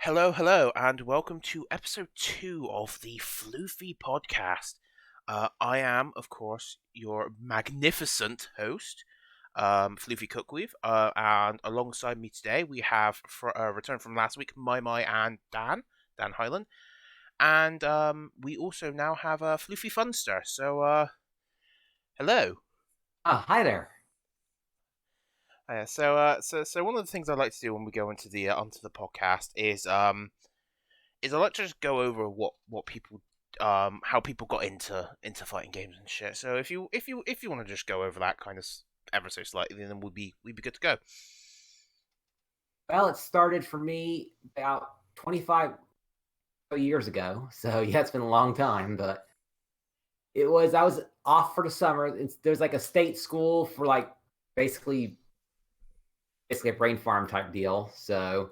Hello, hello, and welcome to episode 2 of the Floofy Podcast. I am, of course, your magnificent host, Floofy Cookweave, and alongside me today we have, for a return from last week, Maimai and Dan Highland, and we also now have Floofy Funster. So, hello. Hi there. So one of the things I like to do when we go into the onto the podcast is I like to just go over what people how people got into fighting games and shit. So if you want to just go over that kind of ever so slightly, then we'd be good to go. Well, it started for me about 25 years ago. So, yeah, it's been a long time, but I was off for the summer. There's like a state school for basically, basically a brain farm type deal. So,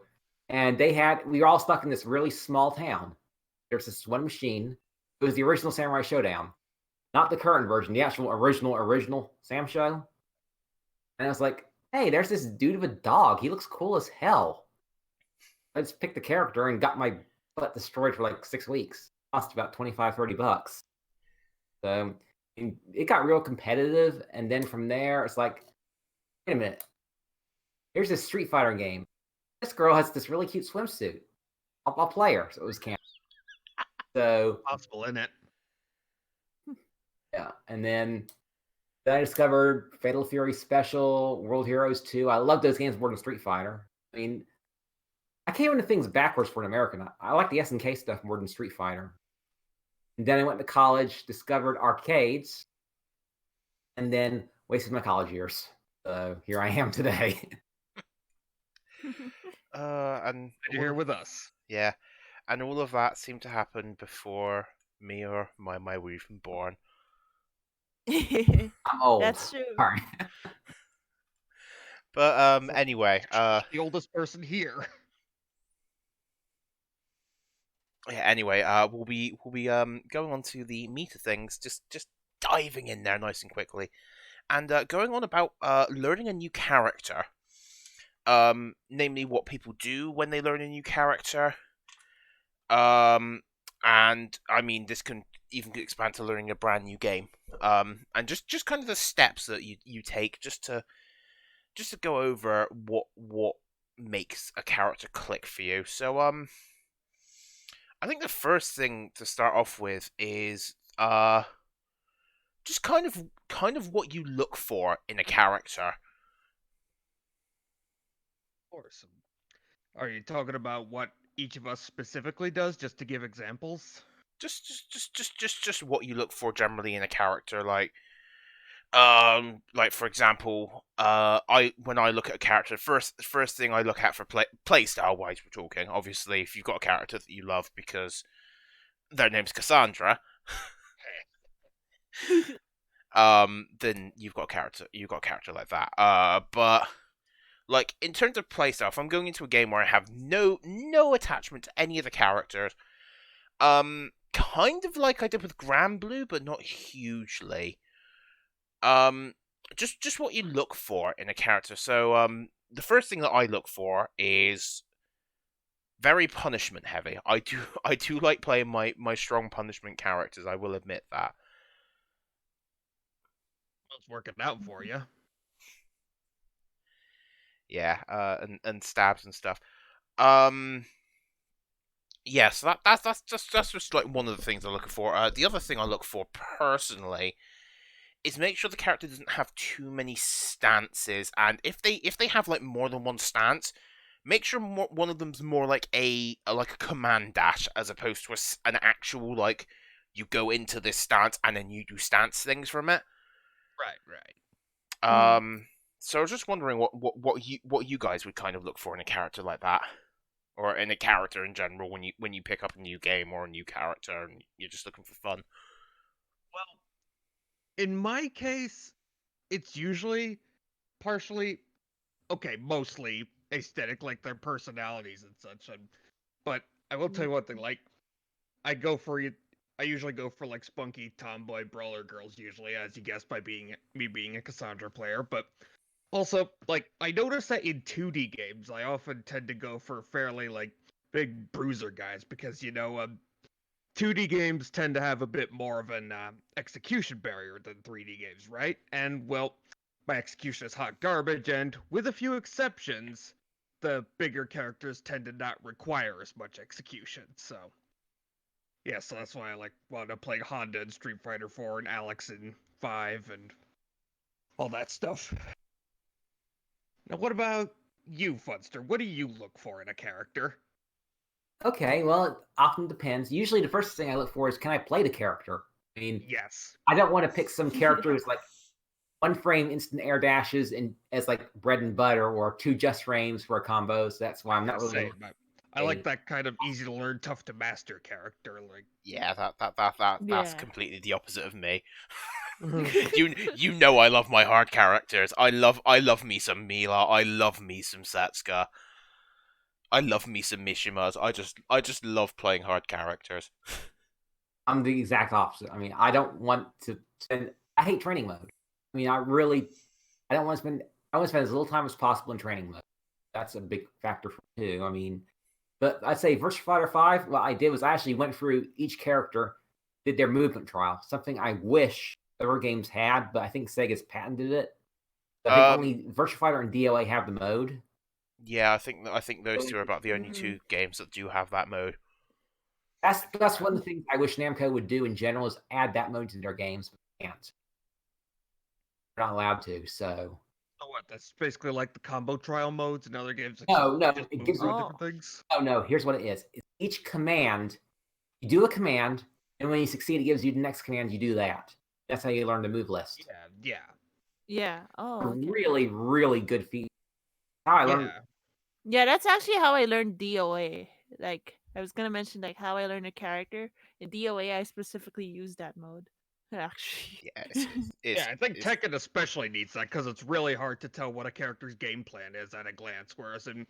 and we were all stuck in this really small town. There's this one machine. It was the original Samurai Showdown, not the current version, the actual original Sam Show. And I was like, hey, there's this dude of a dog. He looks cool as hell. I just picked the character and got my butt destroyed for like 6 weeks. Cost about $25-$30. So it got real competitive, and then from there, it's like, wait a minute. Here's this Street Fighter game. This girl has this really cute swimsuit. I'll play her. So it was camp. So possible, isn't it? yeah, and then I discovered Fatal Fury Special, World Heroes 2. I love those games more than Street Fighter. I mean, I came into things backwards for an American. I like the SNK stuff more than Street Fighter. And then I went to college, discovered arcades, and then wasted my college years. So here I am today. And You're here with us. yeah, and all of that seemed to happen before me or my were even born. I'm old. That's true. Sorry. But anyway, The oldest person here. yeah. Anyway, we'll be going on to the meat of things, just diving in there nice and quickly, and going on about learning a new character. Namely, what people do when they learn a new character. And I mean, this can even expand to learning a brand new game. And just kind of the steps that you take just to go over what makes a character click for you. So I think the first thing to start off with is just kind of what you look for in a character. Awesome. Are you talking about what each of us specifically does, just to give examples? Just what you look for generally in a character, like for example, when I look at a character, first thing I look at for play style wise, we're talking. Obviously, if you've got a character that you love because their name's Cassandra, then you've got a character like that. But like in terms of playstyle, if I'm going into a game where I have no attachment to any of the characters, kind of like I did with Grand Blue, but not hugely. Just what you look for in a character. So the first thing that I look for is very punishment heavy. I do like playing my strong punishment characters. I will admit that. Well, it's working out for you. Yeah, and stabs and stuff. Yeah, so that's just like one of the things I'm looking for. The other thing I look for personally is make sure the character doesn't have too many stances, and if they have like more than one stance, make sure one of them's more like a command dash as opposed to an actual like you go into this stance and then you do stance things from it. Right. So I was just wondering what you guys would kind of look for in a character like that, or in a character in general when you pick up a new game or a new character and you're just looking for fun. Well, in my case, it's usually partially, okay, mostly aesthetic, like their personalities and such. But I will tell you one thing, like, I usually go for like spunky tomboy brawler girls usually, as you guessed by being a Cassandra player, but also, like, I notice that in 2D games, I often tend to go for fairly, like, big bruiser guys because 2D games tend to have a bit more of an execution barrier than 3D games, right? And well, my execution is hot garbage, and with a few exceptions, the bigger characters tend to not require as much execution. So yeah, so that's why I wound up playing Honda in Street Fighter 4 and Alex in 5 and all that stuff. Now, what about you, Funster? What do you look for in a character? Okay, well, it often depends. Usually, the first thing I look for is, can I play the character? I mean, Yes. I don't want to pick some character who's like one frame instant air dashes and as like bread and butter, or 2 just frames for a combo. So that's why I'm not really. Same. I like that kind of easy to learn, tough to master character. Yeah, that's Yeah. completely the opposite of me. you know I love my hard characters. I love me some Mila. I love me some Setsuka. I love me some Mishimas. I just love playing hard characters. I'm the exact opposite. I mean, I don't want to spend. I hate training mode. I mean, I don't want to spend. I want to spend as little time as possible in training mode. That's a big factor for me too. I mean, but I'd say Virtua Fighter 5. What I did was I actually went through each character, did their movement trial. Something I wish other games had, but I think Sega's patented it. I think only Virtua Fighter and DOA have the mode. Yeah, I think those two are about the only 2 games that do have that mode. That's one of the things I wish Namco would do in general, is add that mode to their games, but they can't. They're not allowed to, so. So what? That's basically like the combo trial modes in other games. No, it gives you different things. Oh no, here's what it is. It's each command, you do a command, and when you succeed, it gives you the next command. You do that. That's how you learn the move list. Yeah. Oh. Okay. Really, really good feat. How I learned. Yeah, that's actually how I learned DOA. Like, I was gonna mention like how I learned a character in DOA. I specifically used that mode. Actually. Yeah, I think Tekken especially needs that because it's really hard to tell what a character's game plan is at a glance. Whereas in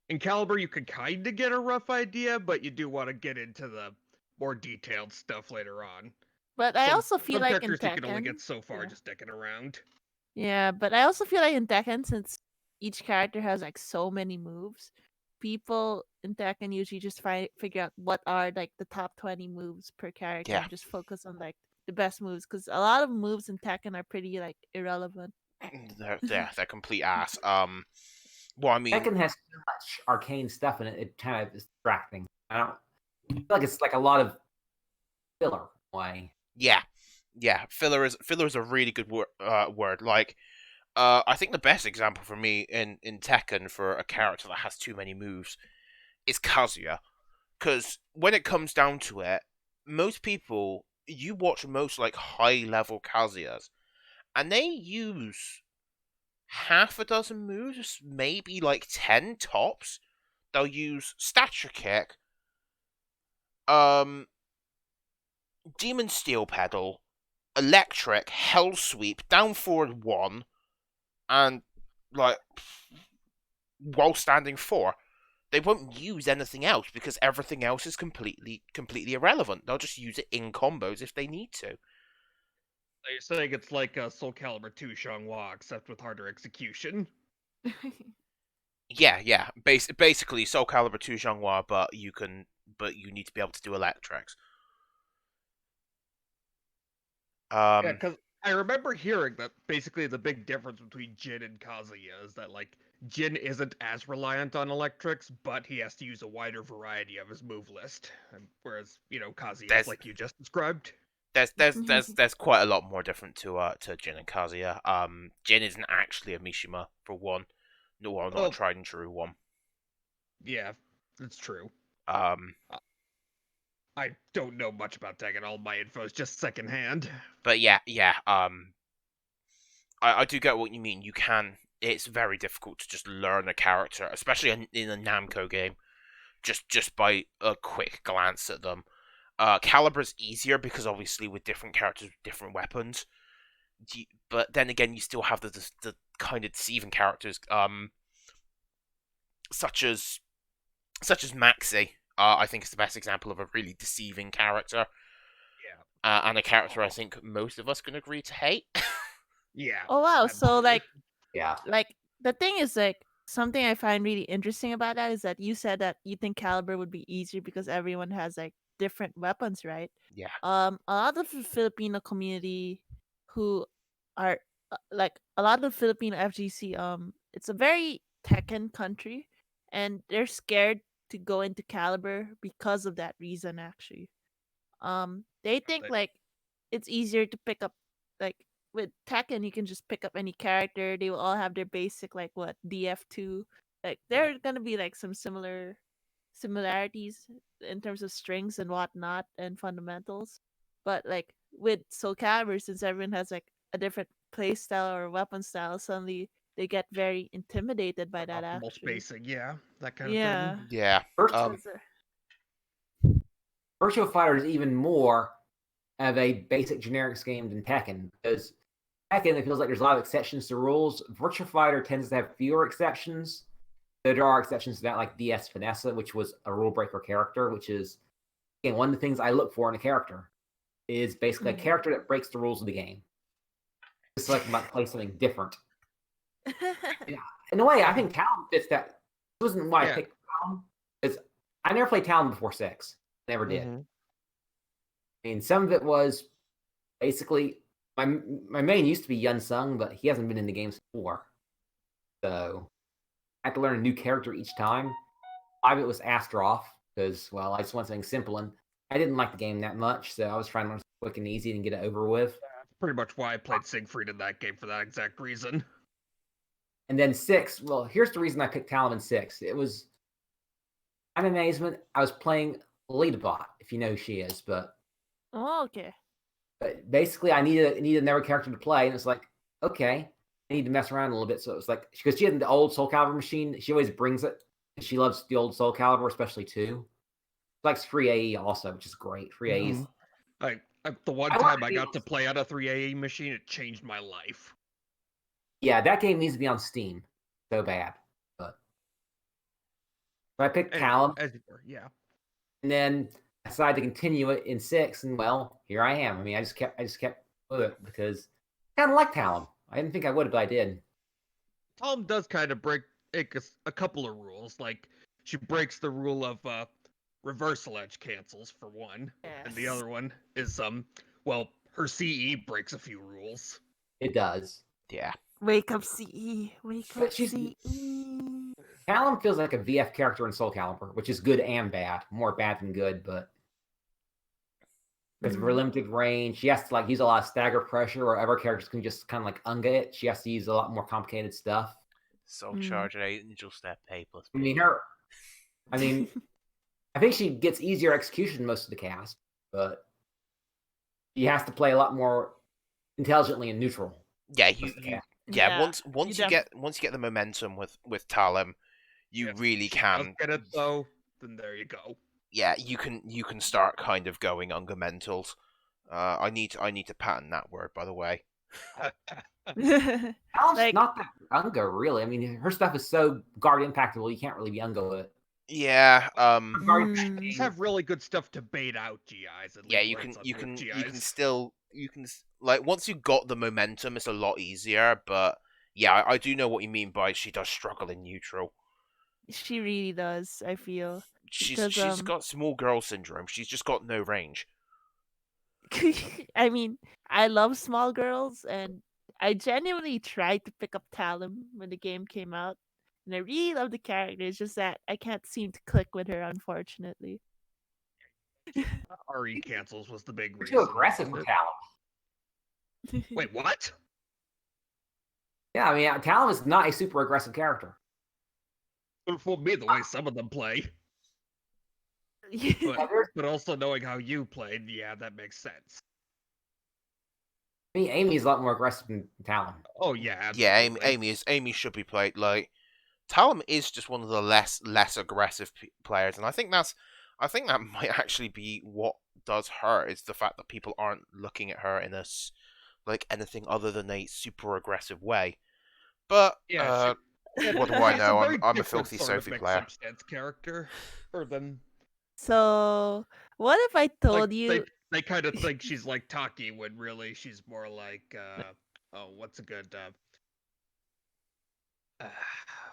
Calibur, you can kind of get a rough idea, but you do want to get into the more detailed stuff later on. But I also feel like in characters Tekken, you can only get so far just dicking around. Yeah, but I also feel like in Tekken, since each character has like so many moves, people in Tekken usually just figure out what are like the top 20 moves per character and just focus on like the best moves, because a lot of moves in Tekken are pretty like irrelevant. They're complete ass. Well, I mean, Tekken has so much arcane stuff in it. It kind of is distracting. I feel like it's like a lot of filler way. Yeah. Filler is a really good word. Like, I think the best example for me in Tekken for a character that has too many moves is Kazuya, because when it comes down to it, most people, you watch most like high level Kazuyas, and they use half a dozen moves, maybe like 10 tops. They'll use Stature Kick, Demon Steel Pedal, Electric, Hell Sweep, Down Forward 1, and like while standing 4. They won't use anything else because everything else is completely irrelevant. They'll just use it in combos if they need to. So you're saying it's like Soulcalibur 2 Xianghua, except with harder execution? Yeah. Basically, Soulcalibur 2 Xianghua, but you need to be able to do electrics. Yeah, because I remember hearing that basically the big difference between Jin and Kazuya is that like Jin isn't as reliant on electrics, but he has to use a wider variety of his move list, whereas Kazuya, like you just described. There's quite a lot more different to Jin and Kazuya. Jin isn't actually a Mishima for one, not a tried and true one. Yeah, that's true. I don't know much about Tekken. All my info is just secondhand. But yeah. I do get what you mean. It's very difficult to just learn a character, especially in a Namco game, just by a quick glance at them. Calibur's easier because obviously with different characters with different weapons. But then again, you still have the kind of deceiving characters, such as Maxi. I think is the best example of a really deceiving character. Yeah. And a character I think most of us can agree to hate. Yeah. Oh wow! So like, yeah, like the thing is like something I find really interesting about that is that you said that you think Caliber would be easier because everyone has like different weapons, right? Yeah. A lot of the Filipino community who are like a lot of Filipino FGC, it's a very Tekken country, and they're scared to go into Caliber because of that reason. Actually, they think They- like it's easier to pick up like with Tekken, you can just pick up any character. They will all have their basic like what DF2. Like there are gonna be like some similarities in terms of strings and whatnot and fundamentals. But like with Soulcalibur, since everyone has like a different play style or weapon style, suddenly they get very intimidated by that. Optimal Actually, spacing, yeah, that kind of yeah. thing. Yeah. First, Virtua Fighter is even more of a basic generics game than Tekken, because Tekken, it feels like there's a lot of exceptions to rules. Virtua Fighter tends to have fewer exceptions. There are exceptions to that, like DS Vanessa, which was a rule breaker character, which is, again, one of the things I look for in a character is basically a character that breaks the rules of the game. Just like might play something different. In a way, I think Talon fits that. This wasn't why I Yeah. picked Talon, because I never played Talon before 6. Never did. Mhm. I mean, some of it was basically my main used to be Yun Sung, but he hasn't been in the games before. So I had to learn a new character each time. 5 of it was Astroff, because, well, I just want something simple, and I didn't like the game that much, so I was trying to learn something quick and easy and get it over with. That's pretty much why I played Siegfried in that game for that exact reason. And then 6, well, here's the reason I picked Talon in 6. It was an amazement. I was playing Leadbot, if you know who she is, but Oh, okay. basically I needed another character to play, and it's like, okay, I need to mess around a little bit. So it was like, because she had the old Soulcalibur machine, she always brings it. And she loves the old Soulcalibur, especially 2. She likes free AE also, which is great. Free AE is The one I like time I the- got to play on a 3AE machine, it changed my life. yeah, that game needs to be on Steam. So bad. But so I picked Anyway, Talon, as you were, yeah. and then I decided to continue it in 6, and well, here I am. I mean, I just kept with it because I kind of like Talon. I didn't think I would, but I did. Tom does kind of break a couple of rules. Like, she breaks the rule of reversal edge cancels, for one. And the Yes. other one is, well, her CE breaks a few rules. It does. Yeah. Wake up, CE. Wake But up, she's- CE. Talon feels like a VF character in Soulcalibur, which is good and bad. More bad than good, but because of her limited range, she has to like use a lot of stagger pressure, or other characters can just kind of like unga it. She has to use a lot more complicated stuff. Soul Mm. Charger Angel Step A plus I B. mean, I think she gets easier execution most of the cast, but she has to play a lot more intelligently and neutral. Yeah, most you, of the you cast. yeah, Yeah, once you you get the momentum with Talon, you If really she does can get it, though, then there you go. yeah, you can start kind of going fundamentals. I need to patent that word, by the way. Talon's Like- not that unga, really. I mean, her stuff is so guard impactable, you can't really be unga with it. Yeah, Her guard Mm. impact These game- have really good stuff to bait out GIs. And yeah, leave you where it's can unhooked you can like once you got the momentum, it's a lot easier. But yeah, I do know what you mean by she does struggle in neutral. She really does, I feel. She's Because, got small girl syndrome. She's just got no range. I mean, I love small girls, and I genuinely tried to pick up Talon when the game came out. And I really love the character. It's just that I can't seem to click with her, unfortunately. RE cancels was the big You're reason. too aggressive wasn't for it? Talon. Wait, what? Yeah, I mean, Talon is not a super aggressive character. Wouldn't fool me the way some of them play. Yeah, But, there's- but also knowing how you played, yeah, that makes sense. I mean, Amy's a lot more aggressive than Talon. Oh yeah, Yeah, absolutely. Amy should be played like Talon is just one of the less aggressive players, and I think that might actually be what does her is the fact that people aren't looking at her in like anything other than a super aggressive way. But Yeah, what do I she's know? very I'm a different filthy sort of Sophie makes player. some sense character for them. So, what if I told Like, you? they kind of think she's like Taki when really she's more like oh, what's a good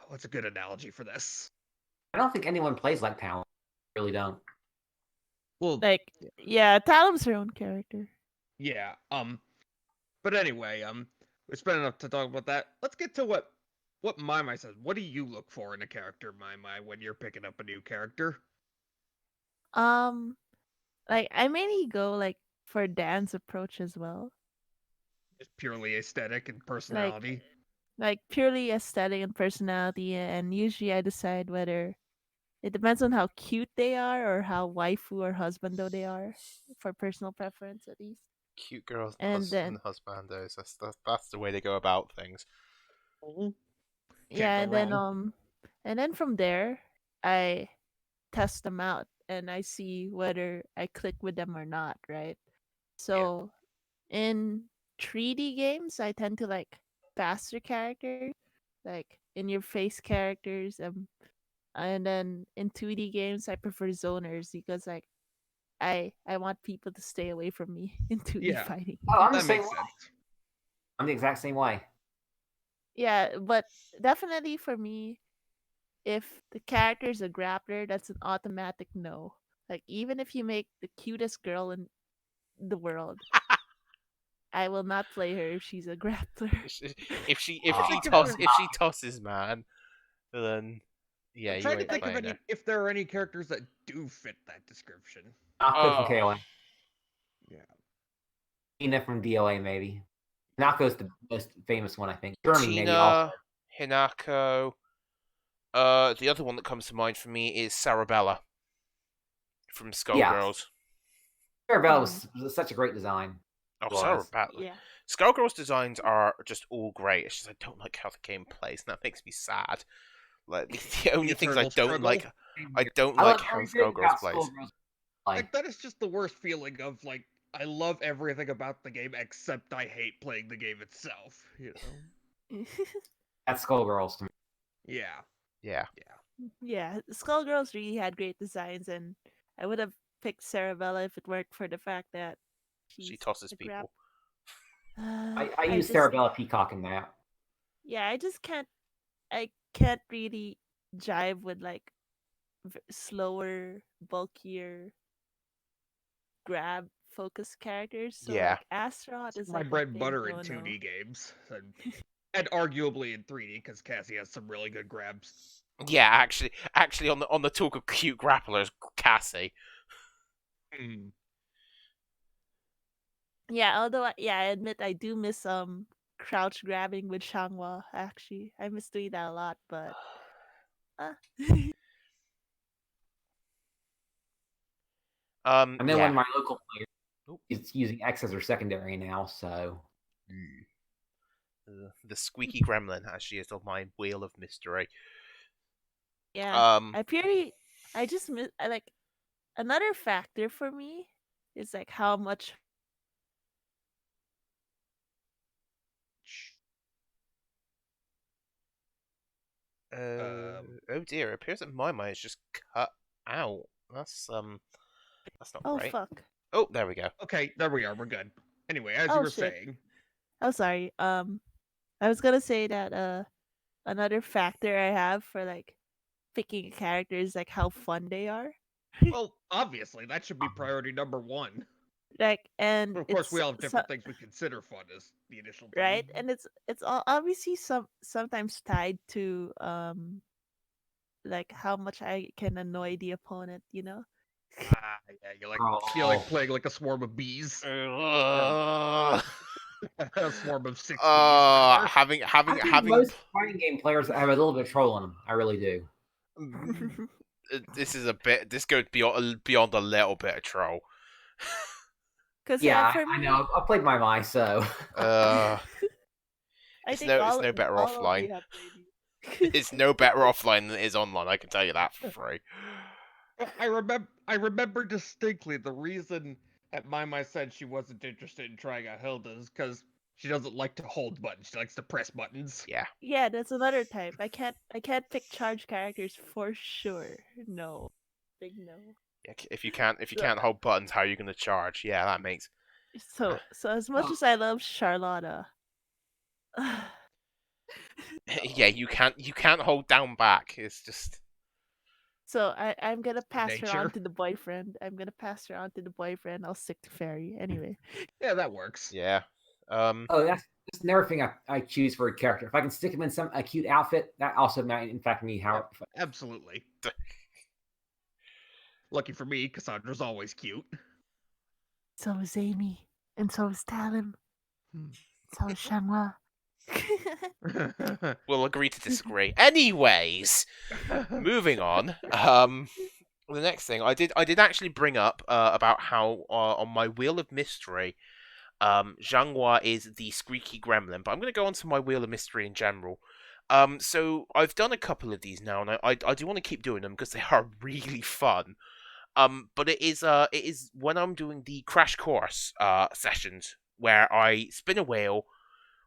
what's a good analogy for this? I don't think anyone plays like Talon. I really don't. Well, Like, yeah, Talon's her own character. yeah. But anyway, we spent enough to talk about that. Let's get to what Maimai says. What do you look for in a character, Maimai, when you're picking up a new character? Like I mainly go like for Dan's approach as well. Just purely aesthetic and personality. Like purely aesthetic and personality, and usually I decide whether it depends on how cute they are or how waifu or husbando they are, for personal preference at least. Cute girls And then husbandos. That's the way they go about things. Can't yeah, go wrong. and then from there I test them out and I see whether I click with them or not, right? So in 3D games, I tend to like faster characters, like in your face characters, and then in 2D games, I prefer zoners because like I want people to stay away from me in 2D Yeah. fighting. Oh, I'm the That same makes way. sense. I'm the exact same way. Yeah, but definitely for me, if the character is a grappler, that's an automatic no. Like even if you make the cutest girl in the world, I will not play her if she's a grappler. If she tosses, man, then yeah, I'm you trying to ain't think of playing her. if there are any characters that do fit that description. Nako from Oh. KOA. Yeah. Tina from DOA, maybe. Nako's the most famous one, I think. Jeremy, maybe also. Tina, Hinako. The other one that comes to mind for me is Sarabella from Skullgirls. Arabella was such a great design. Oh, Was. Sarabella. Yeah. Skullgirls designs are just all great. It's just I don't like how the game plays, and that makes me sad. Like the only things I eternal don't struggle. like, I don't I like love how everything Skullgirls about plays. Skullgirls. Like that is just the worst feeling of like I love everything about the game except I hate playing the game itself. You know? That's Skullgirls to me. Yeah. Yeah. Yeah, Skullgirls really had great designs, and I would have picked Sarabella if it weren't for the fact that She tosses a people. I use Sarabella Peacock in that. Yeah, I can't really jive with like slower, bulkier, grab focused characters. So Yeah. like Astaroth is My like a bread and big butter in no-no. 2D games. And arguably in 3D because Cassie has some really good grabs. Yeah, actually, on the talk of cute grapplers, Cassie. Yeah, although I admit I do miss crouch grabbing with Changhua. Actually, I miss doing that a lot, but And then yeah. one of my local players is using X as her secondary now, so. The squeaky gremlin, as she is on my wheel of mystery. yeah, I just miss like another factor for me is like how much. Oh dear! It appears that Maimai is just cut out. That's not Oh great. fuck. Oh, there we go. Okay, there we are. We're good. Anyway, as you Oh, were shit. saying. Oh, sorry. I was gonna say that another factor I have for like picking a character is like how fun they are. Well, obviously, that should be priority number one. Like, and But of course, it's we all have different things we consider fun as the initial thing. right, and it's obviously sometimes tied to like how much I can annoy the opponent, you know. Yeah, you like playing like a swarm of bees. A swarm of 6 bees. Having Most fighting game players have a little bit of troll in them. I really do. This is a bit. This goes beyond a little bit of troll. Because Yeah, for me, I know. I played my Mai, so. It's no better offline. It's no better offline than it is online. I can tell you that for free. I remember distinctly the reason that Maimai said she wasn't interested in trying out Hilda is because she doesn't like to hold buttons. She likes to press buttons. Yeah. Yeah, that's another type. I can't pick charge characters for sure. No, big no. Yeah, if you can't hold buttons, how are you going to charge? Yeah, that makes. So as much as I love Charlotta, Yeah, you can't hold down back. It's just So I'm gonna pass her on Nature. to the boyfriend. I'll stick to fairy anyway. Yeah, that works. yeah. Oh, that's another thing I choose for a character. If I can stick him in a cute outfit, that also might impact me. How Absolutely. Lucky for me, Cassandra's always cute. So is Amy, and so is Talon, Hmm. so is Shanghua. We'll agree to disagree. Anyways, moving on. The next thing I did actually bring up about how on my Wheel of Mystery, Zhanghua is the squeaky gremlin, but I'm going to go on to my Wheel of Mystery in general. So I've done a couple of these now, and I do want to keep doing them because they are really fun. But it is when I'm doing the crash course sessions where I spin a wheel,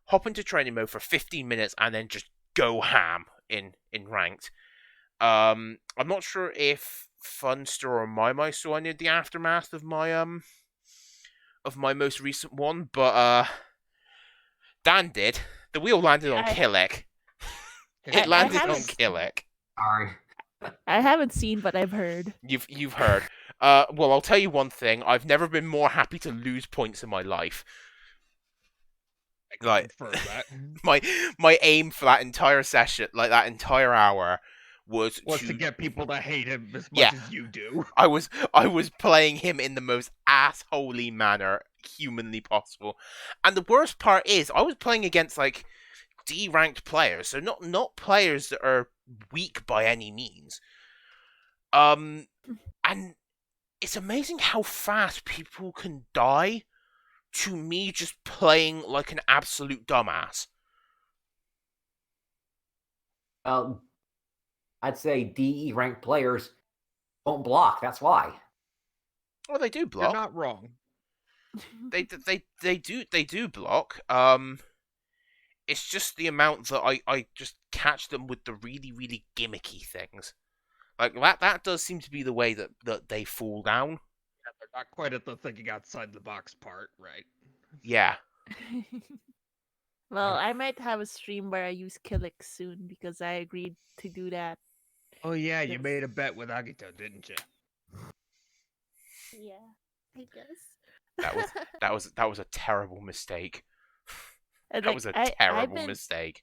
hop into training mode for 15 minutes, and then just go ham in ranked. I'm not sure if Funster or Maimai saw any of the aftermath of my most recent one, but Dan did. The wheel landed on Killick. It landed on Killick. sorry. I haven't seen, but I've heard. You've heard. Well, I'll tell you one thing. I've never been more happy to lose points in my life. Like that. my aim for that entire session, like that entire hour, was to get people to hate him as much Yeah. as you do. I was playing him in the most assholey manner humanly possible, and the worst part is I was playing against like D-ranked players, so not players that are weak by any means. And it's amazing how fast people can die to me just playing like an absolute dumbass. I'd say DE ranked players won't block. That's why. Well, they do You're block. not wrong. They do block. It's just the amount that I just catch them with the really, really gimmicky things. Like that does seem to be the way that they fall down. Yeah, they're not quite at the thinking outside the box part, right? Yeah. Well, I might have a stream where I use Killick soon because I agreed to do that. Oh yeah, you Yes. made a bet with Agito, didn't you? Yeah, I guess. That was a terrible mistake. And, That like, was a I've terrible been- mistake.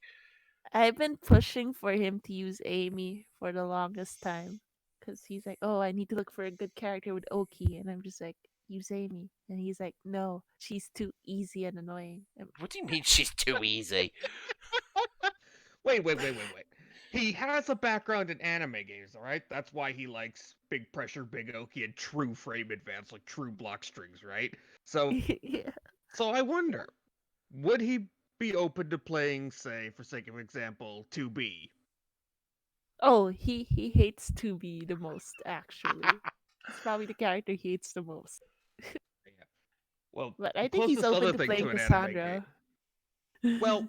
I've been pushing for him to use Amy for the longest time because he's like, "Oh, I need to look for a good character with Oki," and I'm just like, "Use Amy," and he's like, "No, she's too easy and annoying." What do you mean she's too easy? Wait. He has a background in anime games, alright? That's why he likes big pressure, big Oki, and true frame advance, like true block strings, right? So Yeah. so I wonder, would he be open to playing, say, for sake of example, 2B? Oh, he hates 2B the most, actually. It's probably the character he hates the most. Well, But I the think he's closest open other to thing playing an anime Cassandra. Well,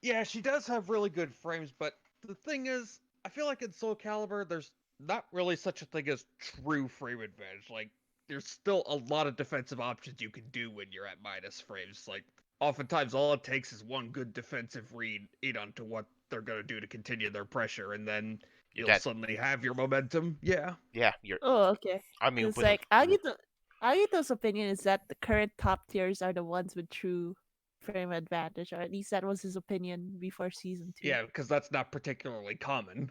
yeah, she does have really good frames, but the thing is, I feel like in Soulcalibur, there's not really such a thing as true frame advantage. Like, there's still a lot of defensive options you can do when you're at minus frames. Like, oftentimes all it takes is one good defensive read onto what they're going to do to continue their pressure, and then You're you'll dead. suddenly have your momentum. Yeah. Yeah, you're. Oh, okay. I mean, It's with like Agito's opinion is that the current top tiers are the ones with true frame advantage, or at least that was his opinion before season 2. Yeah, because that's not particularly common.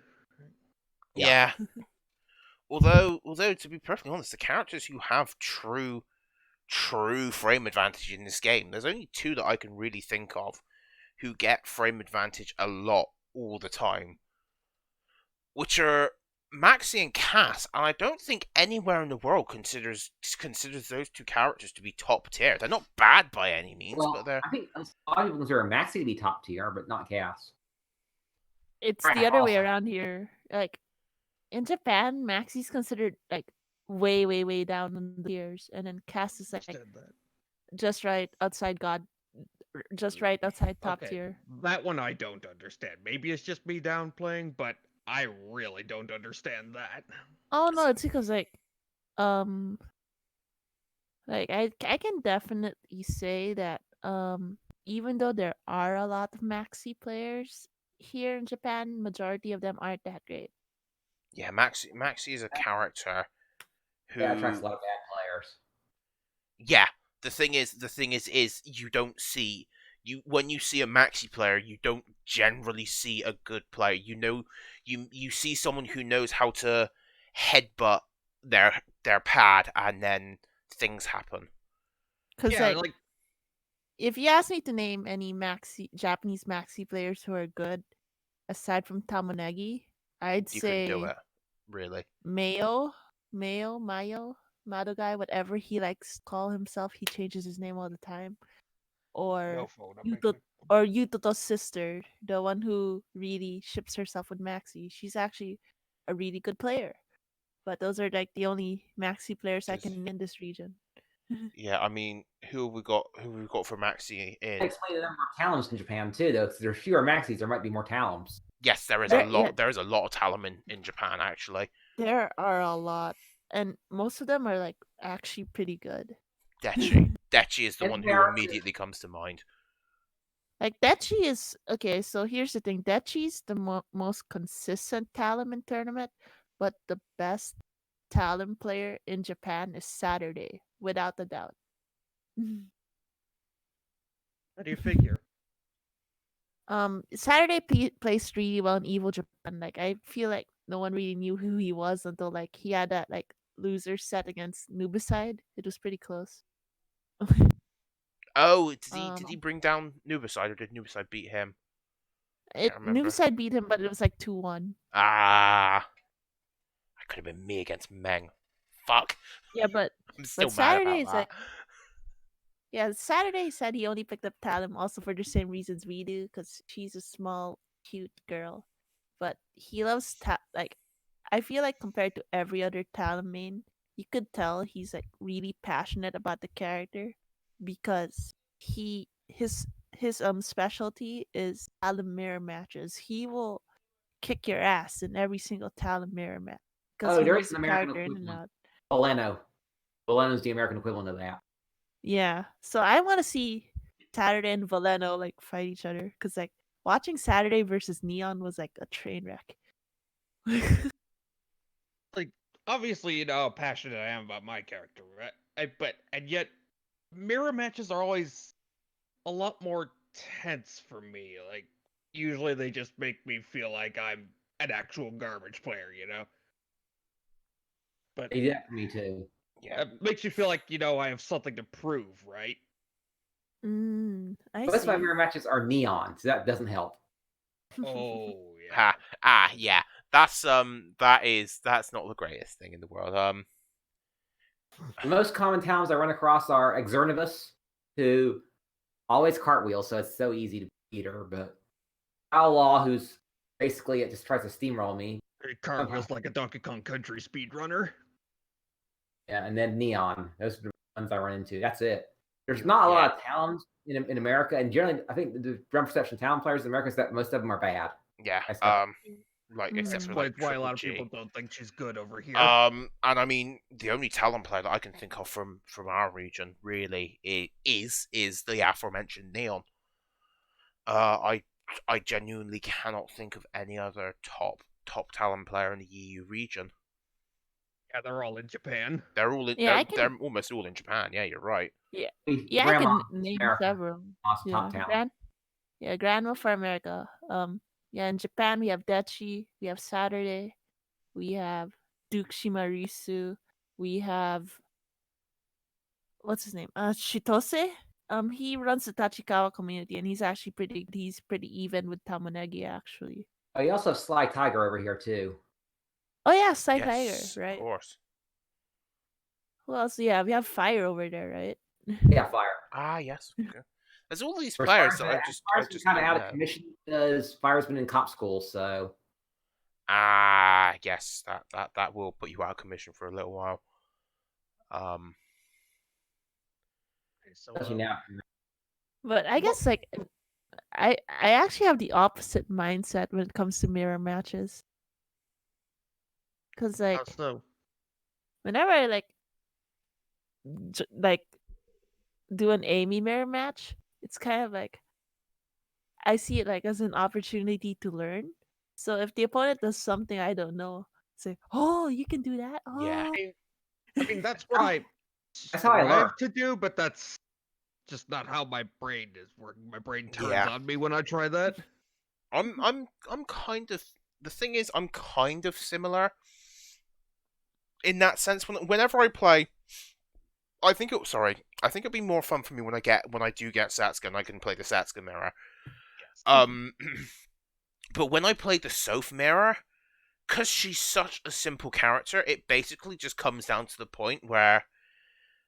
yeah. Although to be perfectly honest, the characters who have true frame advantage in this game, there's only two that I can really think of who get frame advantage a lot all the time, which are Maxi and Cass, and I don't think anywhere in the world considers those two characters to be top tier. They're not bad by any means, Well, but they're I think a lot of people consider Maxi to be top tier, but not Cass. It's Right, the other way also. around here. Like in Japan, Maxi's considered like way, way, way down in the tiers, and then Cass is like Understand that. just right outside just right outside top Okay, tier. that one I don't understand. Maybe it's just me downplaying, but I really don't understand that. Oh no, it's because like I can definitely say that even though there are a lot of Maxi players here in Japan, majority of them aren't that great. Yeah, Maxi is a character Yeah, it attracts a who, lot of bad players. yeah. The thing is, you don't see when you see a Maxi player, you don't generally see a good player. You see someone who knows how to headbutt their pad, and then things happen. Because Yeah, like, if you ask me to name any Japanese Maxi players who are good aside from Tamonegi, I'd You couldn't do say it, really. Mayo, Madogai, whatever he likes to call himself. He changes his name all the time. no Or phone. Yutoto's sister, the one who really ships herself with Maxi. She's actually a really good player. But those are like the only Maxi players I can name in this region. Yeah, I mean, who have we got? Who have we got for Maxi I in? explain the number of talents in Japan too, though, because there are fewer Maxis, there might be more talents. Yes, there is There- a lot. yeah. There is a lot of talent in Japan, actually. There are a lot, and most of them are like actually pretty good. Dechi is the And one there who are- immediately comes to mind. Like Dechi is okay. So here's the thing: Dechi's the most consistent talent in tournament, but the best talent player in Japan is Saturday, without a doubt. How do you figure? Saturday plays really well in Evil Japan. Like I feel like no one really knew who he was until like he had that like loser set against Nubicide. It was pretty close. Oh, did he Um, bring down Nubicide, or did Nubicide beat him? Can't remember. Nubicide beat him, but it was like 2-1. Ah, that could have been me against Meng. Fuck. Yeah, but I'm still mad Saturday about is that. like Saturday said he only picked up Talon also for the same reasons we do, because she's a small, cute girl. But he loves like I feel like compared to every other Talon main, you could tell he's like really passionate about the character because his specialty is Talon mirror matches. He will kick your ass in every single Talon mirror match because Oh, he there knows is an the American character in and equivalent. out. Valeno. Valeno's the American equivalent of that. Yeah. So I want to see Saturday and Valeno like fight each other because like watching Saturday versus Neon was like a train wreck. Like, obviously, you know how passionate I am about my character, right? And yet, mirror matches are always a lot more tense for me. Like, usually they just make me feel like I'm an actual garbage player, you know? But They did that for me too. Yeah. it makes you feel like, you know, I have something to prove, right? I Most of my see. mirror matches are neon, so that doesn't help. Oh, yeah. Yeah. That's that's not the greatest thing in the world. The most common talents I run across are Exernivus, who always cartwheels, so it's so easy to beat her, but Outlaw, who's basically it just tries to steamroll me. It cartwheels like a Donkey Kong Country speedrunner. Yeah, and then Neon. Those are the ones I run into. That's it. There's not a lot of talent in America, and generally, I think the drum perception talent players in America is that most of them are bad. Yeah. I said- Like except for Mm. But like it's why a Triple lot of G. people don't think she's good over here. And I mean, the only talent player that I can think of from our region really is the aforementioned Neon. I genuinely cannot think of any other top talent player in the EU region. Yeah, they're all in Japan. They're all in. Yeah, they're almost all in Japan. Yeah, you're right. Yeah, Grandma, I can name America, several. lost top talent. Grandma for America. In Japan we have Dechi, we have Saturday, we have Duke Shimarisu, we have what's his name? Shitose. He runs the Tachikawa community, and he's actually he's pretty even with Tamonegi actually. Oh, you also have Sly Tiger over here too. Oh yeah, Sly Yes, Tiger, right? of course. Who else? Yeah, we have Fire over there, right? Yeah, Fire. Ah, yes. Okay. There's all these Whereas players that Fire's I been just kind of don't out of know. commission because Fire's been in cop school, so Ah, yes, that will put you out of commission for a little while. Okay, so, especially now. But I guess like I actually have the opposite mindset when it comes to mirror matches. Cause like how so? whenever I like do an Amy mirror match, it's kind of like I see it like as an opportunity to learn. So if the opponent does something I don't know, say, "Oh, you can do that." Yeah. Oh, I mean, that's what I That's how I learn. strive to do, but that's just not how my brain is working. My brain turns Yeah. on me when I try that. I'm kind of, the thing is, I'm kind of similar in that sense. Whenever I play, I think it'll be more fun for me when I do get Satsuka and I can play the Satsuka mirror. Yes. But when I play the Soph mirror, because she's such a simple character, it basically just comes down to the point where,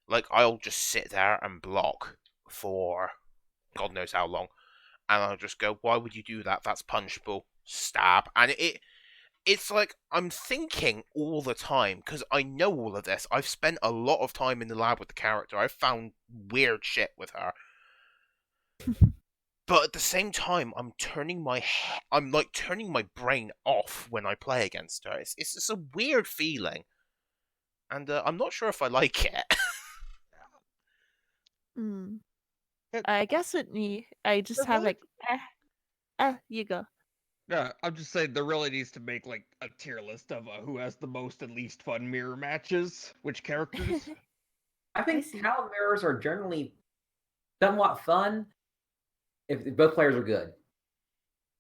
like, I'll just sit there and block for God knows how long, and I'll just go, "Why would you do that? That's punchable." Stab, and it's like I'm thinking all the time because I know all of this. I've spent a lot of time in the lab with the character. I've found weird shit with her. But at the same time, I'm like turning my brain off when I play against her. It's just a weird feeling, and I'm not sure if I like it. mm. It- I guess with me, I just There have really, like, you go. yeah, I'm just saying there really needs to make like a tier list of who has the most and least fun mirror matches, which characters. I think see. talent mirrors are generally somewhat fun if both players are good.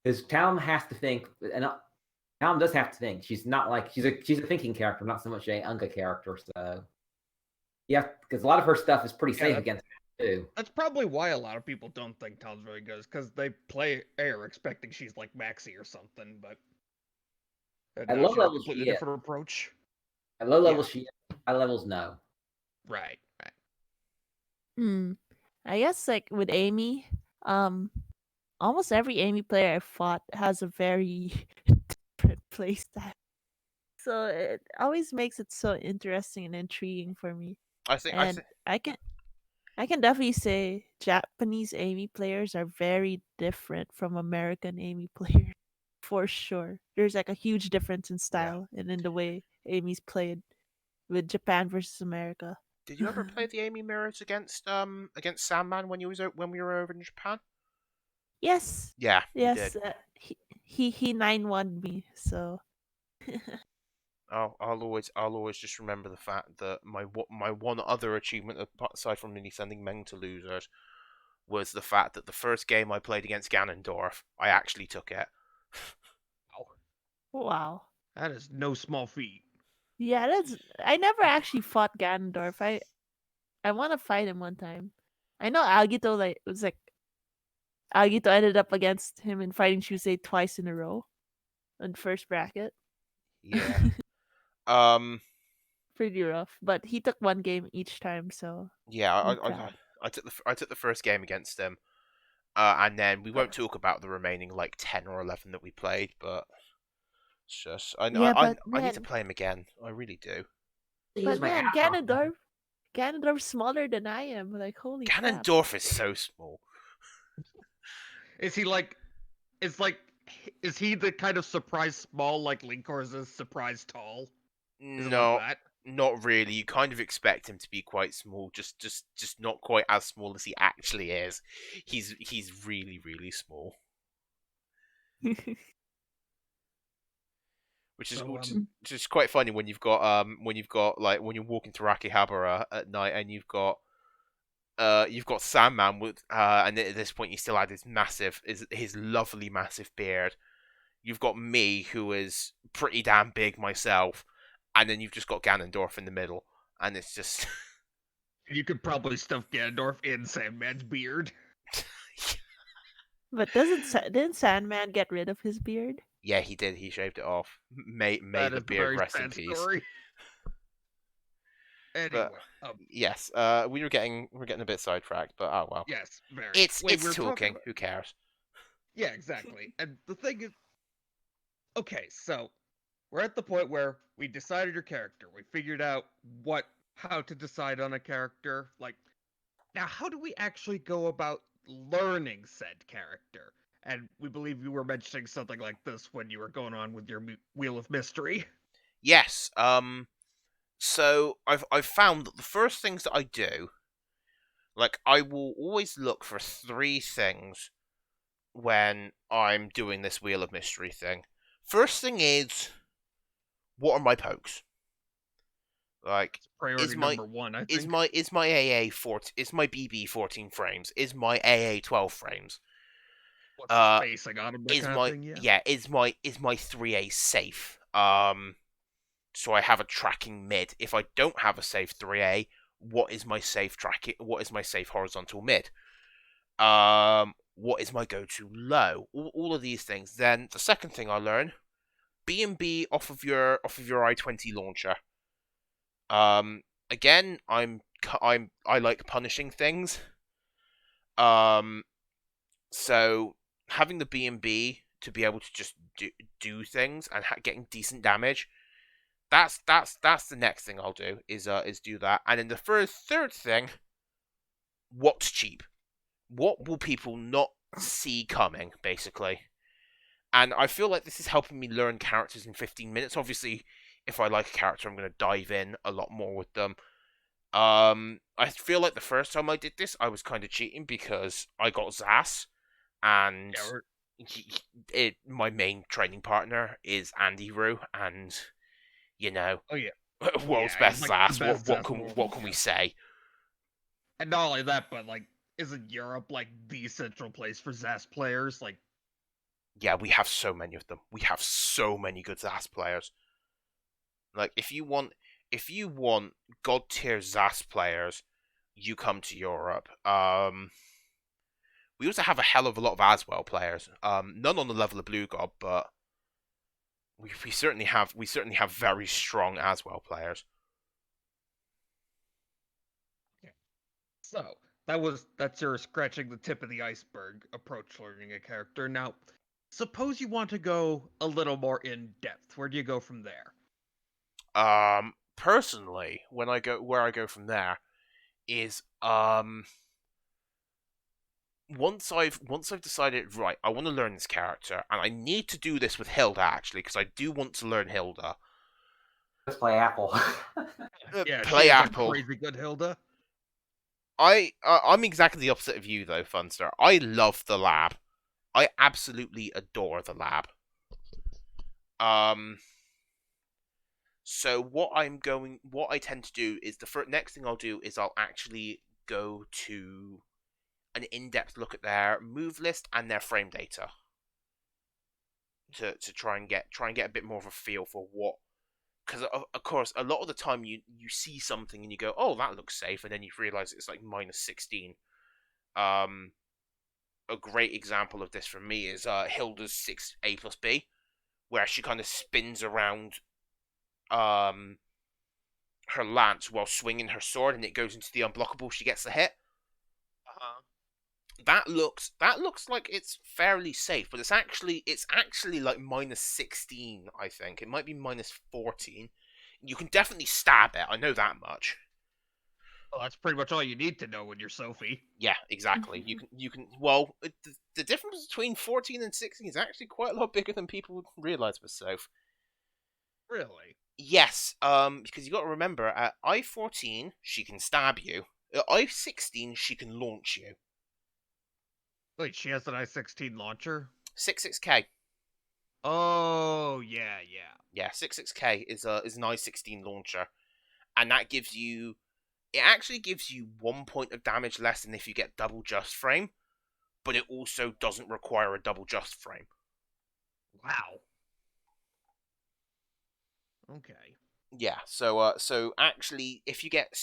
Because Talon has to think, and Talon does have to think. She's not like she's a thinking character, not so much a Unga character. So yeah, because a lot of her stuff is pretty safe against that too. That's probably why a lot of people don't think Tal's very good, because they play Air expecting she's like Maxi or something, but At now low she has a levels, completely she is. different approach. At low Yeah. levels, she is. High levels, no. Right. Hmm. I guess like with Amy, almost every Amy player I fought has a very different playstyle. So it always makes it so interesting and intriguing for me. I think And I can definitely say Japanese Amy players are very different from American Amy players. For sure. There's like a huge difference in yeah. style and in the way Amy's played with Japan versus America. Did you ever play the Amy mirrors against Sandman when when we were over in Japan? Yes. Yeah, you did. Yes. He 9-1 me, so I'll always just remember the fact that my one other achievement aside from nearly sending Meng to losers was the fact that the first game I played against Ganondorf, I actually took it. wow. That is no small feat. Yeah, I never actually fought Ganondorf. I want to fight him one time. I know Agito Agito ended up against him in Fighting Tuesday twice in a row on first bracket. Yeah. um. Pretty rough, but he took one game each time, so Yeah. I'm proud. I took the first game against him, and then we won't talk about the remaining like 10 or 11 that we played, but it's just Yeah, but I need to man, play him again. I really do. Use my ass off. Ganondorf's smaller than I am. Like holy crap! Ganondorf is so small. Is he like? Is like? Is he the kind of surprise small like Linkor's is surprise tall? Is it like No, that? not really. You kind of expect him to be quite small, just not quite as small as he actually is. He's really really small, which is So, which is quite funny when you've got like when you're walking through Akihabara at night and you've got Sandman with and at this point he still had his lovely massive beard. You've got me who is pretty damn big myself, and then you've just got Ganondorf in the middle, and it's just you could probably stuff Ganondorf in Sandman's beard. But didn't Sandman get rid of his beard? yeah, he did. He shaved it off. May That the is a beard very rest in sad peace. story. Anyway, Yes, we're getting a bit sidetracked, but oh well. yes, very. It's Wait, we're talking. talking Who cares? Yeah, exactly. And the thing is, okay, so we're at the point where we decided your character. We figured out how to decide on a character. Like, now, how do we actually go about learning said character? And we believe you were mentioning something like this when you were going on with your Wheel of Mystery. Yes. So I've found that the first things that I do Like, I will always look for 3 things when I'm doing this Wheel of Mystery thing. First thing is, what are my pokes? Like, Priority number 1, I think. is my AA 14, is my BB 14 frames? Is my AA 12 frames? What's the spacing on them, that Is kind my of thing, yeah. is my 3A safe? So I have a tracking mid. If I don't have a safe 3A, what is my safe tracking? What is my safe horizontal mid? What is my go-to low? All of these things. Then the second thing I learn, B&B off of your I-20 launcher. Again, I like punishing things. So having the B&B to be able to just do things and getting decent damage, that's the next thing I'll do is do that. And then the third thing, what's cheap? What will people not see coming, basically? And I feel like this is helping me learn characters in 15 minutes. Obviously, if I like a character, I'm going to dive in a lot more with them. I feel like the first time I did this, I was kind of cheating because I got Zas, and my main training partner is Andy Rue, and Oh yeah, world's yeah, best he's, Zas. the best Zas in the What world, can we yeah. say? And not only that, but like, isn't Europe like the central place for Zas players? Like, Yeah, we have so many of them. We have so many good Zas players. Like, if you want god tier Zas players, you come to Europe. We also have a hell of a lot of Aswell players. None on the level of Blue God, but we certainly have very strong Aswell players. so that's your scratching the tip of the iceberg approach to learning a character. Now, suppose you want to go a little more in depth. Where do you go from there? Personally, where I go from there is once I've decided, right, I want to learn this character, and I need to do this with Hilda actually, because I do want to learn Hilda. Let's play Apple. Yeah, Play she is Apple. a crazy good Hilda. I'm exactly the opposite of you though, Funster. I love the lab. I absolutely adore the lab. So what I tend to do is the next thing I'll do is I'll actually go to an in-depth look at their move list and their frame data to try and get a bit more of a feel for what. Because of course, a lot of the time you see something and you go, "Oh, that looks safe," and then you realize it's like -16. A great example of this for me is Hilda's 6A+B, where she kind of spins around her lance while swinging her sword, and it goes into the unblockable. She gets the hit. That looks like it's fairly safe, but it's actually like -16. I think it might be -14. You can definitely stab it. I know that much. Well, that's pretty much all you need to know when you're Sophie. Yeah, exactly. You can. Well, the difference between 14 and 16 is actually quite a lot bigger than people would realize with Soph. Really? Yes, because you got to remember, at I-14 she can stab you. At I-16 she can launch you. Wait, she has an I-16 launcher? 66K. Oh, yeah. Yeah, 66K is an I-16 launcher, and that gives you. It actually gives you 1 point of damage less than if you get double just frame, but it also doesn't require a double just frame. Wow. Okay. Yeah, so actually, if you get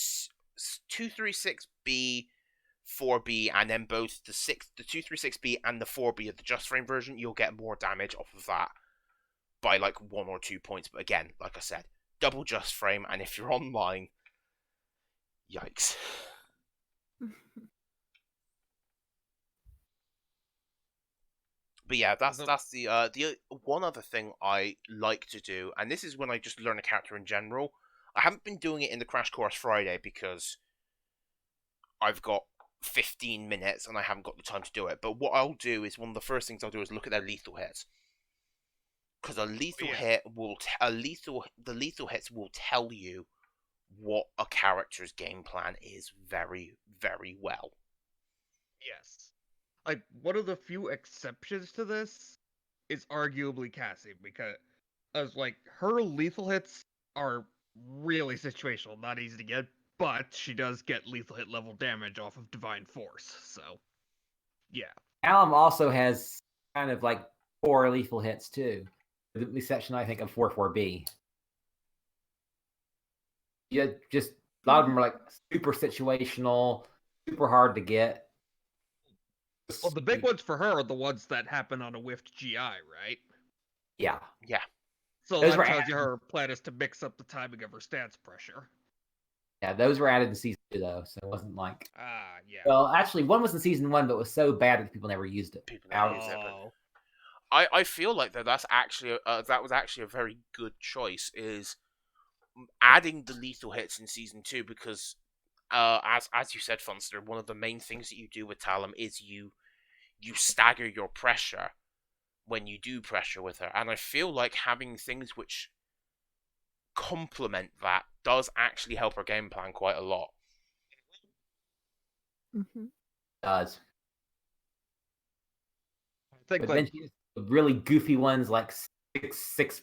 236B, 4B, and then both the 236B and the 4B of the just frame version, you'll get more damage off of that by like 1 or 2 points. But again, like I said, double just frame, and if you're online, yikes. But yeah, that's the one other thing I like to do, and this is when I just learn a character in general. I haven't been doing it in the Crash Course Friday because I've got 15 minutes and I haven't got the time to do it. But what I'll do is one of the first things I'll do is look at their lethal hits, because a lethal hit will the lethal hits will tell you what a character's game plan is very, very well. Yes. Like, one of the few exceptions to this is arguably Cassie, because like her lethal hits are really situational, not easy to get, but she does get lethal hit level damage off of Divine Force, so yeah. Alum also has kind of like 4 lethal hits too, with the exception, I think, of 4/4B. Yeah, just a lot of them are like super situational, super hard to get. Well, the big ones for her are the ones that happen on a whiffed GI, right? Yeah. Yeah. So Those that were tells added. you her plan is to mix up the timing of her stance pressure. Yeah, those were added in season 2 though, so it wasn't like. Yeah. Well, actually, one was in season 1, but it was so bad that people never used it. People never Out- use it, but I feel like that's actually that was actually a very good choice, is adding the lethal hits in season 2, because as you said, Funster, one of the main things that you do with Talum is you stagger your pressure when you do pressure with her, and I feel like having things which complement that does actually help her game plan quite a lot. Mm-hmm. does. I think But like, then she has the really goofy ones like 6A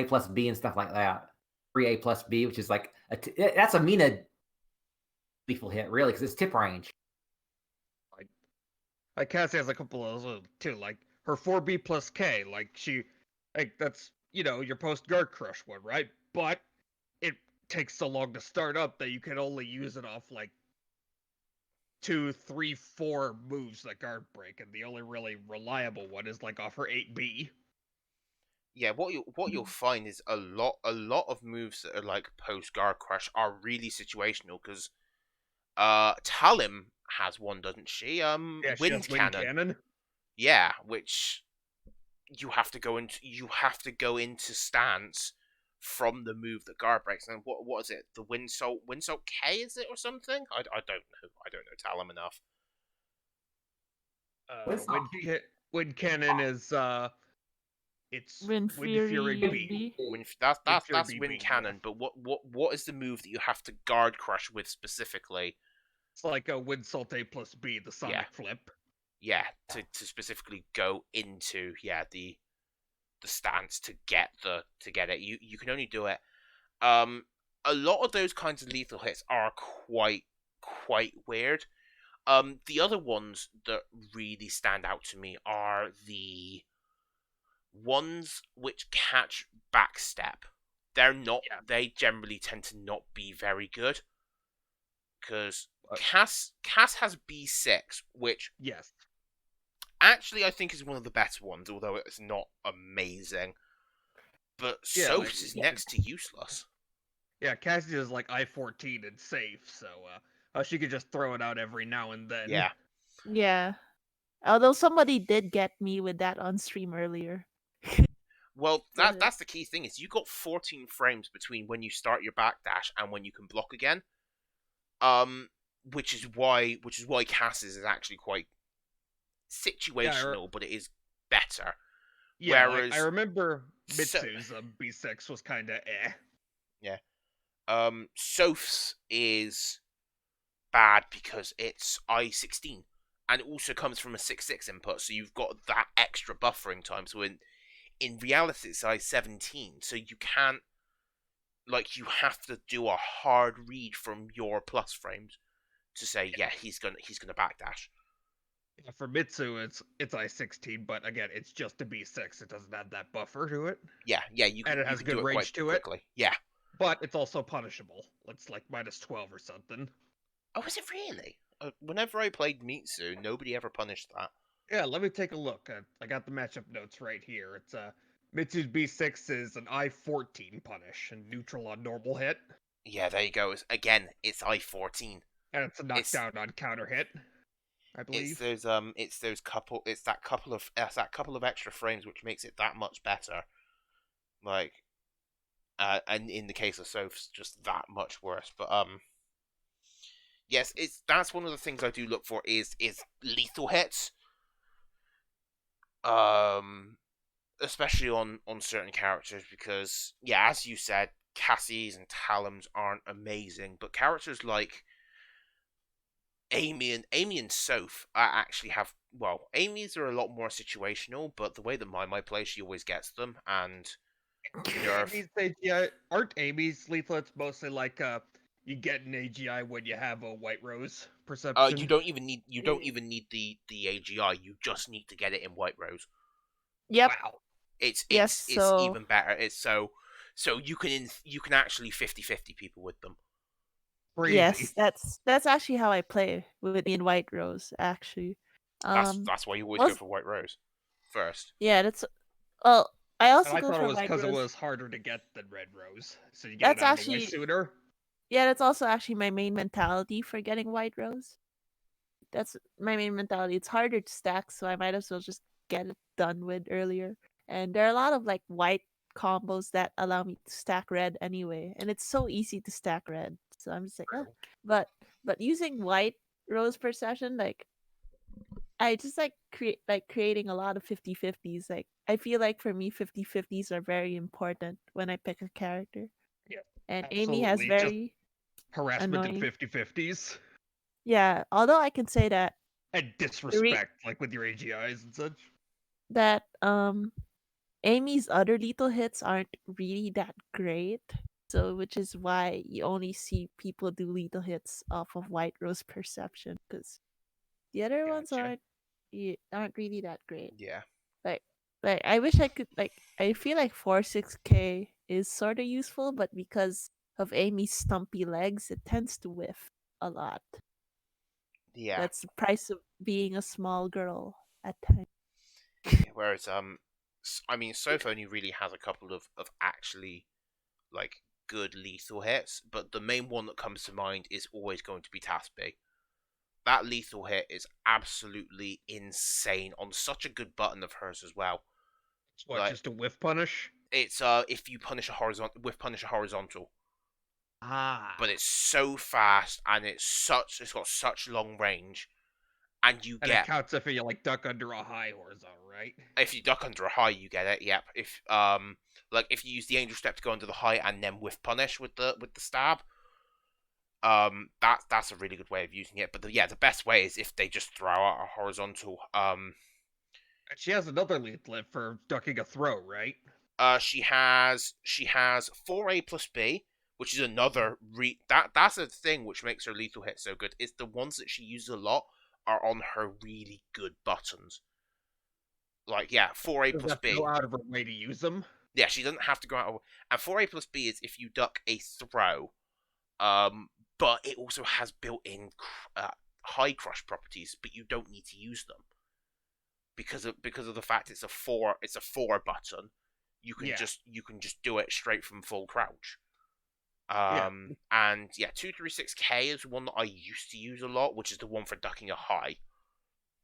plus B and stuff like that. 3A plus B, which is like that's a Mina lethal hit, really, because it's tip range. like Cassie has a couple of those too, like her 4B plus K, like that's, your post guard crush one, right? But it takes so long to start up that you can only use it off like 2, 3, 4 moves that guard break, and the only really reliable one is like off her 8B. Yeah, what you'll find is a lot of moves that are like post guard crush are really situational, because Talim has one, doesn't she? Yeah, she Wind has wind cannon. Yeah, which you have to go into stance from the move that guard breaks. And what is it? The Windsalt K, is it, or something? I don't know Talim enough. Wind cannon is it's Wind Fury B. That's BB, Wind Cannon, but what is the move that you have to guard crush with specifically? It's like a Wind Salte plus B, the Sonic flip. Yeah, to specifically go into the stance to get it. You can only do it. A lot of those kinds of lethal hits are quite weird. The other ones that really stand out to me are the ones which catch backstep. They're not. Yeah. They generally tend to not be very good, because Cass has B6, which yes, actually I think is one of the better ones, although it's not amazing. But Soph's is next to useless. Yeah, Cassie is like I-14 and safe, so she could just throw it out every now and then. Yeah. Yeah. Although somebody did get me with that on stream earlier. Well, that's the key thing, is you got 14 frames between when you start your backdash and when you can block again. Which is why Cass's is actually quite situational, but it is better. Yeah, Whereas I remember Mitsu's B6 was kind of eh. Yeah. Soph's is bad because it's I-16, and it also comes from a 6/6 input, so you've got that extra buffering time. So in reality, it's I-17, so you can't, like, you have to do a hard read from your plus frames to say, yeah, he's gonna backdash. Yeah, for Mitsu, it's I-16, but again, it's just a B6. It doesn't have that buffer to it. Yeah, you can, and it has you can good do it range quite to quickly. Yeah. But it's also punishable. It's like -12 or something. Oh, is it really? Whenever I played Mitsu, nobody ever punished that. Yeah, let me take a look. I got the matchup notes right here. It's Mitsu's B6 is an I-14 punish and neutral on normal hit. Yeah, there you go. It's I-14. And it's a knockdown on counter hit, I believe. It's that couple of extra frames which makes it that much better. Like, and in the case of Soph's, just that much worse. But yes, that's one of the things I do look for is lethal hits. Especially on certain characters, because as you said, Cassie's and Talum's aren't amazing, but characters like Amy and Soph actually have, well, Amy's are a lot more situational, but the way that Maimai plays, she always gets them, and nerf. Amy's AGI, aren't Amy's leaflets mostly like you get an AGI when you have a white rose perception? You don't even need the AGI. You just need to get it in White Rose. Yep. Wow. It's Yes, so- even better. It's so you can actually 50-50 people with them. Crazy. Yes, that's actually how I play with me and White Rose. Actually, That's why you always go for White Rose first. yeah. That's well. I also And I go thought for it was White because it Rose. was harder to get than red rose, so you get That's it out of the way actually- sooner. Yeah, that's also actually my main mentality for getting White Rose. That's my main mentality. It's harder to stack, so I might as well just get it done with earlier. And there are a lot of like white combos that allow me to stack red anyway, and it's so easy to stack red. So I'm just like, True. but using White Rose per session, like I just like creating a lot of 50-50s. Like I feel like for me 50-50s are very important when I pick a character. Yeah, And Amy has absolutely. Just very harassment annoying. and 50-50s. Yeah, although I can say that And disrespect, like with your AGIs and such. that Amy's other lethal hits aren't really that great. So which is why you only see people do lethal hits off of White Rose perception, because the other ones Gotcha. aren't really that great. Yeah. Like I wish I could, like, I feel like 4-6K is sort of useful, but because of Amy's stumpy legs, it tends to whiff a lot. Yeah. That's the price of being a small girl at times. Yeah, whereas I mean, Soph only really has a couple of actually like good lethal hits, but the main one that comes to mind is always going to be Tasby. That lethal hit is absolutely insane on such a good button of hers as well. It's what, Like- just a whiff punish? It's if you punish a horizontal, Ah. but it's so fast and it's got such long range, and you And get it counts if you like duck under a high horizontal, right? if you duck under a high, you get it. Yep. If like if you use the angel step to go under the high and then whiff punish with the stab, that's a really good way of using it. But the best way is if they just throw out a horizontal. And she has another leaflet for ducking a throw, right? She has 4A plus B, which is another that's a thing which makes her lethal hit so good. Is the ones that she uses a lot are on her really good buttons. Like 4A Does plus that B. go out of her way to use them? Yeah, she doesn't have to go out. And 4A plus B is if you duck a throw. But it also has built-in high crush properties, but you don't need to use them because of the fact it's a 4 button. You can just do it straight from full crouch. And 236K is one that I used to use a lot, which is the one for ducking a high.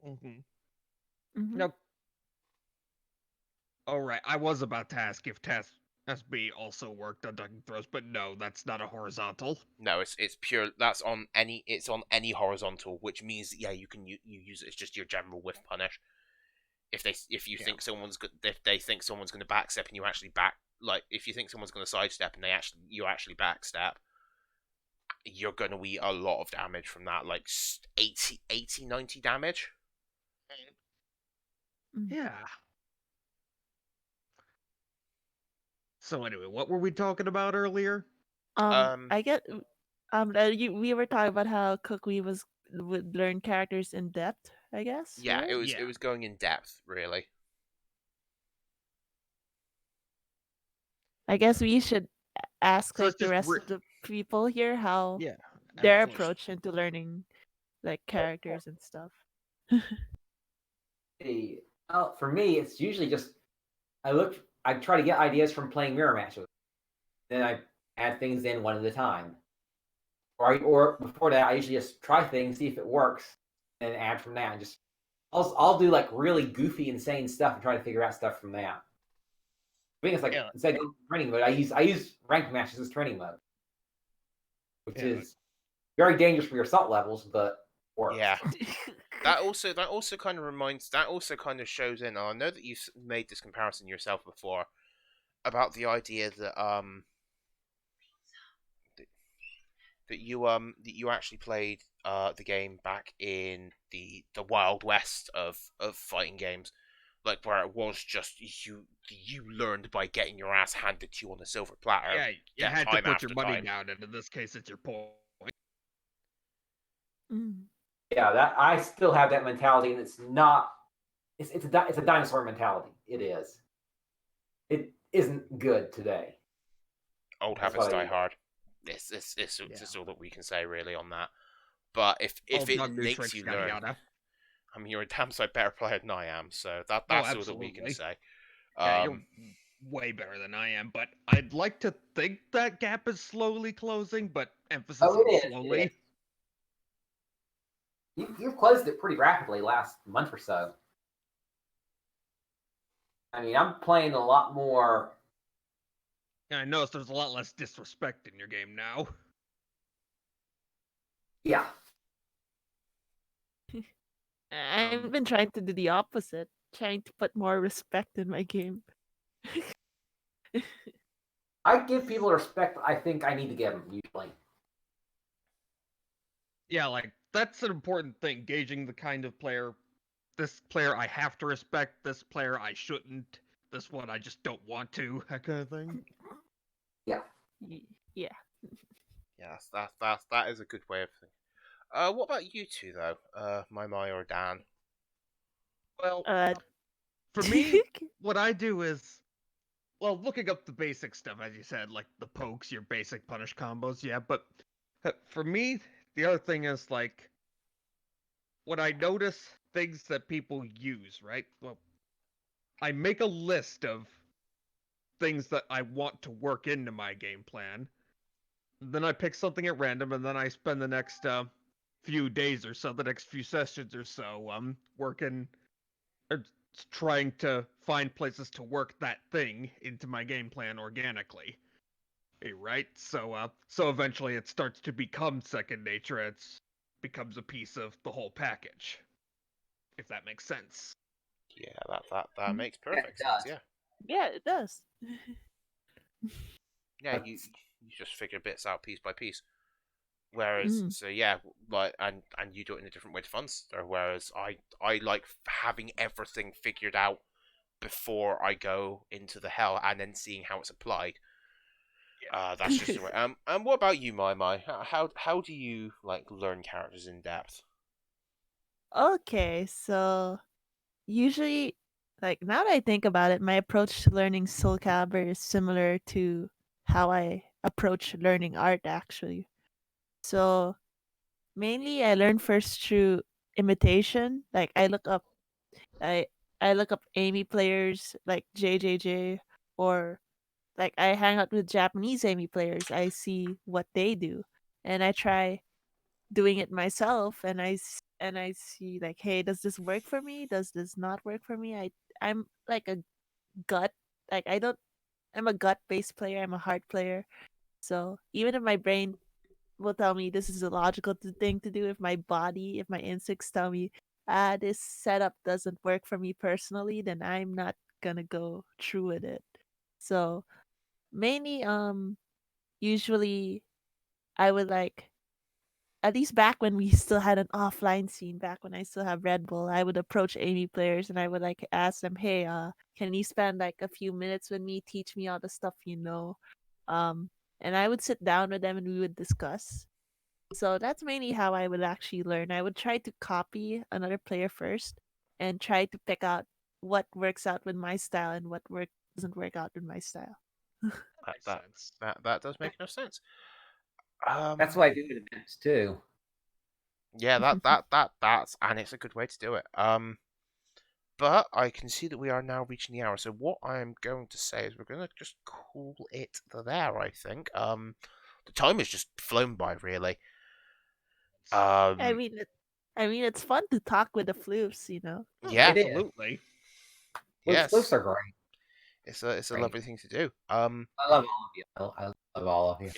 Mm-hmm. Mhm. Now, alright, I was about to ask if SB also worked on ducking throws, but no, that's not a horizontal. No, it's pure. It's on any horizontal, which means you can use it as just your general whiff punish. If they think someone's going to backstep and you actually if you think someone's going to sidestep and you actually backstep, you're going to eat a lot of damage from that, like 80-90 damage. Yeah. So anyway, what were we talking about earlier? I get we were talking about how Kukui would learn characters in depth, I guess. Yeah, right? it was going in depth, really. I guess we should ask So like it's the just rest of the people here how Yeah. their absolutely. approach into learning like characters and stuff. Well, for me, it's usually just I try to get ideas from playing mirror matches. Then I add things in one at a time. Or before that, I usually just try things, see if it works, and add from that. And I'll do like really goofy, insane stuff and try to figure out stuff from that. I think it's like instead of training mode, I use ranked matches as training mode, which is very dangerous for your assault levels, but works. Yeah. That also kind of shows in. And I know that you've made this comparison yourself before about the idea that that you actually played the game back in the Wild West of fighting games, like where it was just you learned by getting your ass handed to you on a silver platter. Yeah, you had to put your money down, and in this case, it's your point. Mm. Yeah, that I still have that mentality, and it's not. It's a dinosaur mentality. It is. It isn't good today. Old That's habits what I die do. hard. It's all that we can say really on that. But if All it dog makes tricks, you yada learn, yada. I mean, you're a damn sight better player than I am. So that's all that we can absolutely. say. Yeah, you're way better than I am, but I'd like to think that gap is slowly closing, but emphasis Oh, it on is. slowly. It is. You've closed it pretty rapidly last month or so. I mean, I'm playing a lot more. Yeah, I noticed there's a lot less disrespect in your game now. Yeah. I've been trying to do the opposite, trying to put more respect in my game. I give people the respect I think I need to give them, usually. Yeah, like, that's an important thing, gauging the kind of player. This player I have to respect, this player I shouldn't, this one I just don't want to, that kind of thing. Yeah. Yeah. Yes, that is a good way of thinking. What about you two though, Maimai or Dan? Well, Uh, for me, what I do is, well, looking up the basic stuff, as you said, like the pokes, your basic punish combos, yeah, but for me, the other thing is, like, when I notice things that people use, right? Well, I make a list of things that I want to work into my game plan. Then I pick something at random, and then I spend the next few days or so, the next few sessions or so, working or trying to find places to work that thing into my game plan organically. Right? So eventually it starts to become second nature. It becomes a piece of the whole package. If that makes sense. Yeah, that makes perfect it sense. does. Yeah, yeah, it does. yeah, you just figure bits out piece by piece. Whereas, Mm. so yeah, like and you do it in a different way to Funster. Whereas I like having everything figured out before I go into the hell and then seeing how it's applied. That's just the way. And what about you, Mai? How do you like learn characters in depth? Okay, so usually, like now that I think about it, my approach to learning Soulcalibur is similar to how I approach learning art actually. So mainly I learn first through imitation. Like I I look up Amy players like JJJ, or like I hang out with Japanese Amy players. I see what they do and I try doing it myself, and and I see like, hey, does this work for me? Does this not work for me? I'm like a gut, like I don't I'm a gut based player. I'm a heart player. So even if my brain will tell me this is a logical thing to do, if my instincts tell me this setup doesn't work for me personally, then I'm not gonna go through with it. So mainly usually I would like, at least back when we still had an offline scene, back when I still have Red Bull, I would approach Amy players and I would like ask them, hey, can you spend like a few minutes with me, teach me all the stuff you know? Um, and I would sit down with them and we would discuss. So that's mainly how I would actually learn. I would try to copy another player first and try to pick out what works out with my style and what doesn't work out with my style. That Makes that sense. that does make no sense. That's what I do in events too. Yeah, that's and it's a good way to do it. But I can see that we are now reaching the hour. So what I'm going to say is we're going to just call it there. I think. The time has just flown by, really. I Um, mean, it's fun to talk with the floofs, you know. Oh, yeah, It is. absolutely. Floofs yes, are great. it's a Great. lovely thing to do. I love all of you. I love all of you.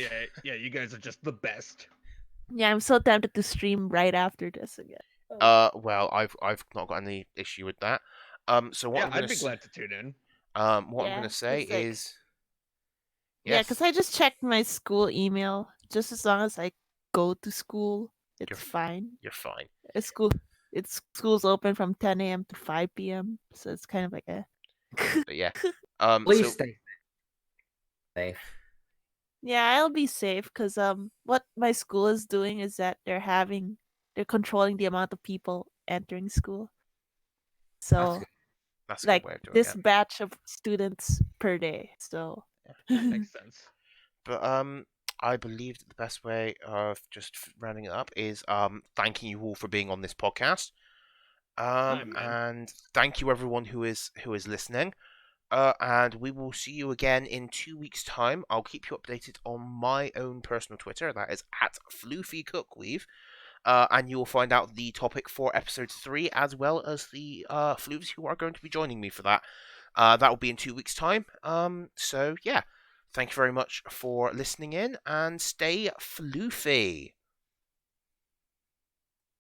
Yeah, you guys are just the best. Yeah, I'm so tempted to stream right after this again. Well, I've not got any issue with that. So what Yeah, I'm gonna I'd be glad to tune in. what I'm Yeah, gonna say it's like, is yeah, because yes. I just checked my school email just as long as I go to school, it's You're- fine. You're fine. School's open from 10 a.m. to 5 p.m. So it's kind of like a But yeah. Please So stay safe. Yeah, I'll be safe because what my school is doing is that they're controlling the amount of people entering school. That's So good. that's a like good way of doing this it. batch of students per day. So Makes sense. But I believe that the best way of just rounding it up is thanking you all for being on this podcast. Hi, man. And thank you everyone who is listening. And we will see you again in 2 weeks' time. I'll keep you updated on my own personal Twitter. That is at Floofy Cookweave. And you will find out the topic for episode 3, as well as the floofs who are going to be joining me for that. That will be in 2 weeks' time. So yeah, thank you very much for listening in, and stay floofy.